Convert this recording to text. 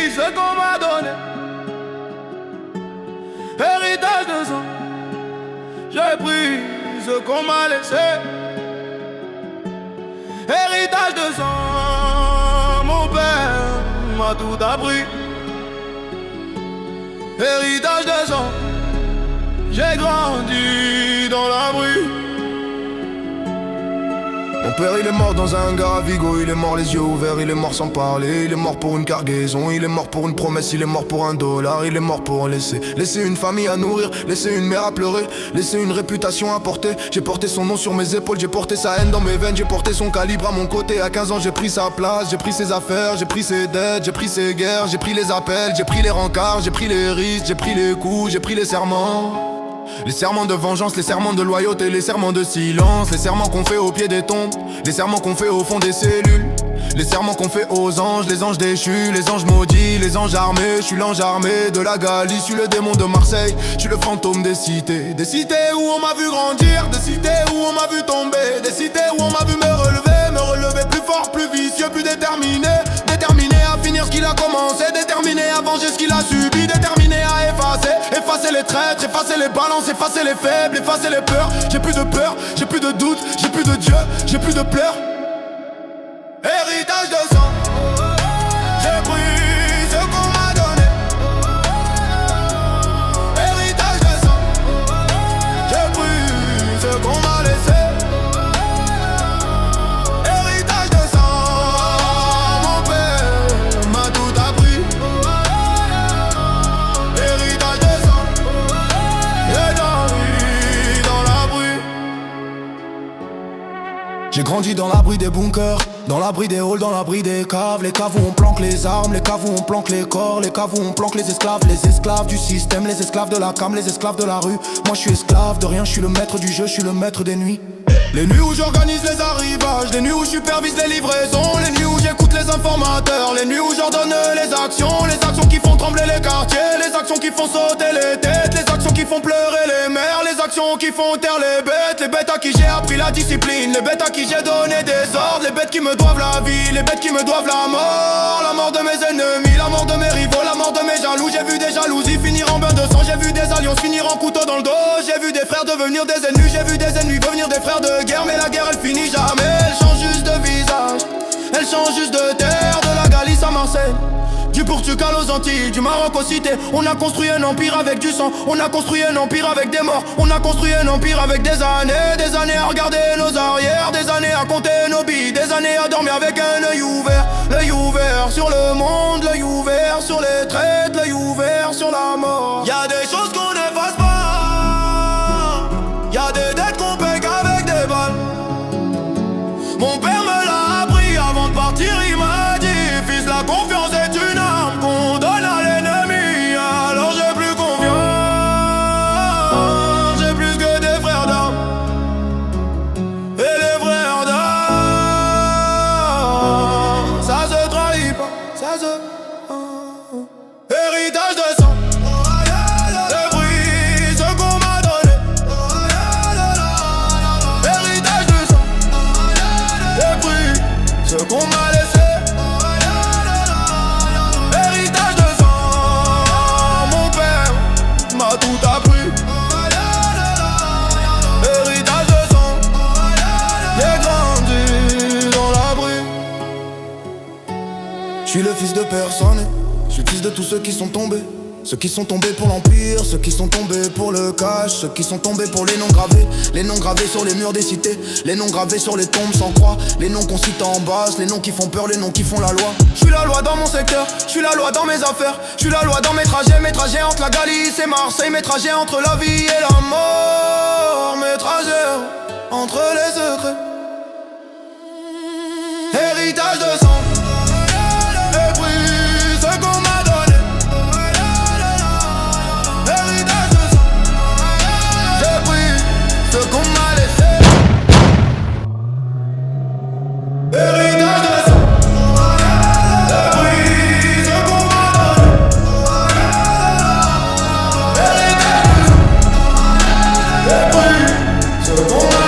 pris ce qu'on m'a donné. Héritage de sang. J'ai pris ce qu'on m'a laissé. Héritage de sang. Mon père m'a tout appris. Héritage de sang. J'ai grandi dans la rue. Mon père il est mort dans un hangar à Vigo. Il est mort les yeux ouverts, il est mort sans parler. Il est mort pour une cargaison, il est mort pour une promesse. Il est mort pour $1, il est mort pour laisser une famille à nourrir, laisser une mère à pleurer, laisser une réputation à porter. J'ai porté son nom sur mes épaules, j'ai porté sa haine dans mes veines. J'ai porté son calibre à mon côté. À 15 ans j'ai pris sa place, j'ai pris ses affaires, j'ai pris ses dettes, j'ai pris ses guerres, j'ai pris les appels, j'ai pris les rencarts, j'ai pris les risques, j'ai pris les coups, j'ai pris les serments. Les serments de vengeance, les serments de loyauté, les serments de silence. Les serments qu'on fait au pied des tombes, les serments qu'on fait au fond des cellules. Les serments qu'on fait aux anges, les anges déchus, les anges maudits, les anges armés. Je suis l'ange armé de la Galice, je suis le démon de Marseille. Je suis le fantôme des cités. Des cités où on m'a vu grandir, des cités où on m'a vu tomber, des cités où on m'a vu me relever plus fort, plus vicieux, plus déterminé. Déterminé à finir ce qu'il a commencé, déterminé à venger ce qu'il a subi, déterminé à effacer les traîtres, effacer les balances, effacer les faibles, effacer les peurs. J'ai plus de peur, j'ai plus de doute, j'ai plus de Dieu, j'ai plus de pleurs. Héritage de sang. J'ai pris ce qu'on m'a donné. Héritage de sang. J'ai pris ce qu'on m'a laissé. Héritage de sang. Mon père m'a tout appris. Héritage de sang. J'ai grandi dans la bruit. J'ai grandi dans l'abri des bunkers, dans l'abri des halls, dans l'abri des caves. Les caves où on planque les armes, les caves où on planque les corps, les caves où on planque les esclaves du système, les esclaves de la cam, les esclaves de la rue. Moi je suis esclave de rien, je suis le maître du jeu, je suis le maître des nuits. Les nuits où j'organise les arrivages, les nuits où je supervise les livraisons, les nuits où j'écoute les informateurs, les nuits où j'ordonne les actions qui font trembler les quartiers, les actions qui font sauter les têtes, les actions qui font pleurer les mères, les actions qui font taire les bêtes à qui j'ai appris la discipline, les bêtes à qui j'ai donné des ordres, les bêtes qui me doivent la vie, les bêtes qui me doivent la mort de mes ennemis, la mort de mes rivaux, la mort de mes jaloux. J'ai vu des jalousies finir en bain de sang, j'ai vu des alliances finir en couteau dans le dos, j'ai vu des frères devenir des ennemis, j'ai vu des ennemis devenir des frères de guerre, mais la guerre elle finit jamais, elle change juste de visage, elle change juste de terre, de la Galice à Marseille. Du Portugal aux Antilles, du Maroc aux cités. On a construit un empire avec du sang, on a construit un empire avec des morts, on a construit un empire avec des années à regarder nos arrières, des années à compter nos billes, des années à dormir avec un œil ouvert sur le monde, l'œil ouvert sur les traites, l'œil ouvert sur la mort. Y'a des choses qu'on n'efface pas, y'a des dettes qu'on paye qu'avec des balles. Mon père me l'a appris avant de partir, il m'a dit: fils, la confiance est une arme qu'on donne à l'ennemi. Alors j'ai plus confiance, j'ai plus que des frères d'armes. Et les frères d'armes, ça se trahit pas, ça se... Héritage de sang. J'ai pris ce qu'on m'a donné. Héritage de sang. J'ai pris ce qu'on m'a laissé. Héritage de sang. Mon père m'a tout appris. Héritage de sang. J'ai grandi dans l'abri. Je suis le fils de personne, je suis le fils de tous ceux qui sont tombés. Ceux qui sont tombés pour l'empire, ceux qui sont tombés pour le cash, ceux qui sont tombés pour les noms gravés sur les murs des cités, les noms gravés sur les tombes sans croix, les noms qu'on cite en basse, les noms qui font peur, les noms qui font la loi. Je suis la loi dans mon secteur, je suis la loi dans mes affaires, je suis la loi dans mes trajets entre la Galice et Marseille, mes trajets entre la vie et la mort, mes trajets entre les secrets. Héritage de sang. J'ai pris ce qu'on m'a donné. Héritage de sang. J'ai pris ce qu'on m'a laissé. Héritage de sang. J'ai pris ce qu'on m'a donné. Héritage de sang. J'ai pris ce qu'on m'a laissé.